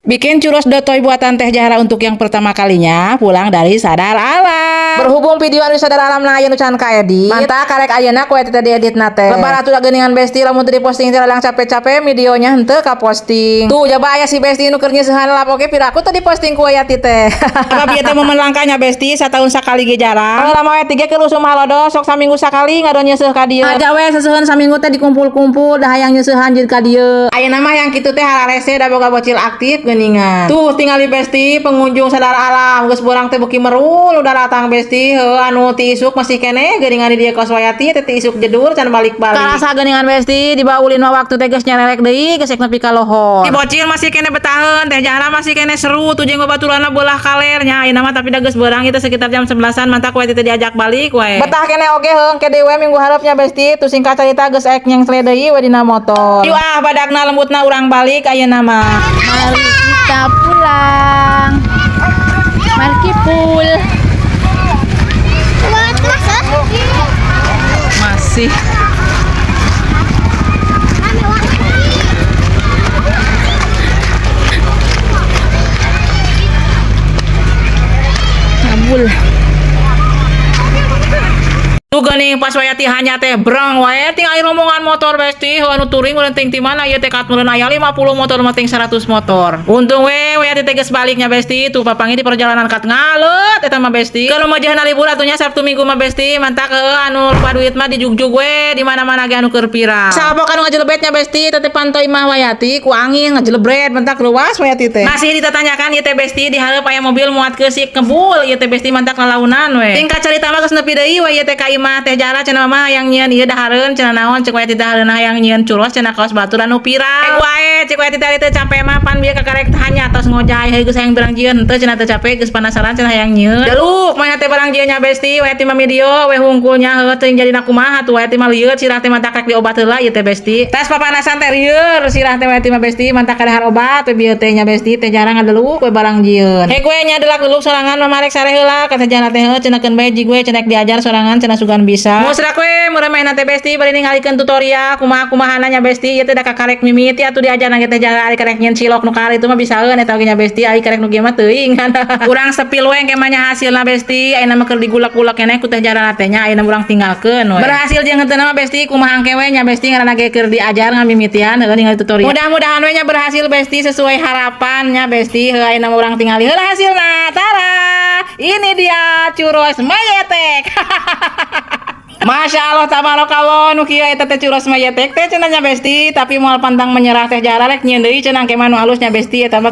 Bikin churros dotoy buatan Teh Zahra untuk yang pertama kalinya pulang dari Sadar Alam. Berhubung video anu Sadar Alam na aya nu can kaedit, mantap karek ayeuna ku eta diedit nate. Lebar atuh geuningan Besti lamun teu diposting teh lang capek-capek videonya henteu ka posting. Tuh jaba aya si Besti nu keur nyeusehan lap oge piraku teu diposting ku aya ti teh. Apa bieu teh momen langkanya Besti satahun sakali ge jarang. Lama we tige keur usum halodos sok saminggu sakali ngado nyeuseun ka dieu. Aja we seseuheun saminggu teh dikumpul-kumpul dah hayang nyeusehan jeung ka dieu. Ayeuna mah yang kitu teh halarese da boga bocil aktif geuningan. Tuh tinggal di Besti pengunjung Sadar Alam geus borang teh beuki merul udah datang Besti heuh anu ti isuk masih keneh geuningan di dieu kos Wayati teh ti isuk jedul can balik-balik. Karasa geuningan Besti dibawa ulin mah waktu teh geus nyarelek deui geus nepi ka lohor. Ti bocil masih keneh betaheun Teh Zahra masih keneh seru tuh jeung babaturanna beulah kalernya ayeuna mah tapi da geus beurang itu sekitar jam 11-an mantap we teh diajak balik we. Betah keneh oge heung ke dewe minggu hareupnya Besti tuh singkat cerita geus ek nyengsle deui we dina motor. Yuk ah badakna lembutna urang balik ayeuna mah. Mari kita pulang. Mari kipul. Masih Kabul. tuh geuning pas Wayati hanya teh brang wae ting aya rombongan motor Besti anu touring urang ting ti mana ieu teh katmeureun aya 50 motor mah ting 100 motor. Untung we Wayati teh geus baliknya Besti tuh papangi di perjalanan kat ngaleut eta mah Besti. Kalau mah libur atunya Sabtu Minggu mah Besti mantak anu lupa duit mah dijugjug we di mana-mana ge anu keur pirang. Sabok anu ngajelebetnya Besti teh panto imah Wayati ku angin ngajelebret mantak luas Wayati teh. Masih ditatanyakan ieu teh Besti di hareup aya mobil muat keusik kebul ieu teh Besti mantak lalaunan we. Tingkat cerita mah geus nepi deui we ieu teh ka imah Teh Zahra cenah mah yang nyieun ieu dahareun cenah naon cek Wayati dahareun yang nyieun churros cenah kaos batur anu pirang. Wae cek Wayati teh teu capek mah pan bieu ka karek hanya tos ngojay heui geus hayang barang jieun henteu cenah teu capek geus penasaran cenah hayang nyieun. Deluk mah teh barang jieunnya Besti Wayati mah video we hungkulnya heuh teuing jadina kumaha tuh Wayati mah lieur sirah teh mantak rek diobat heula ieu teh Besti. Tas papanasan teh lieur sirah teh Wayati mah Besti mantak kadahar obat we bieu teh nya Besti Teh Zahra ngadeluk we barang jieun. Hek we nya delak deluk sorangan mah marek sare heula ka Teh Zahra teh heuh cenah keun bae jig we cenah diajar sorangan cenah sugan bisa. Musrak we meureun main teh Besti bari ningalikeun tutorial kumaha-kumahana nya Besti ieu teh da kakarek mimiti atuh diajarna Teh Zahra ari karek nyieun cilok nu kali itu mah bisaeun eta oge nya Besti ari karek nu kieu mah teuing. Urang sepil we engke mah nya hasilna Besti ayeuna mah keur digulak-gulak keneh ku Teh Zahra teh nya ayeuna urang tinggalkeun we. Berhasil jeung henteu mah Besti kumaha engke we nya Besti ngaranna ge keur diajar ngamimitian heuh ningali tutorial. Mudah-mudahan we nya berhasil Besti sesuai harapannya Besti heuh ayeuna mah urang tingali heula hasilna. Tara, ini dia churros mayetek. Masya Allah tabarakallah nu kieu eta teh churros mayetek teh cenah nya Besti tapi moal pantang menyerah Teh Zahra rek nyieun deui cenah ke mah nu halusnya Besti eta mah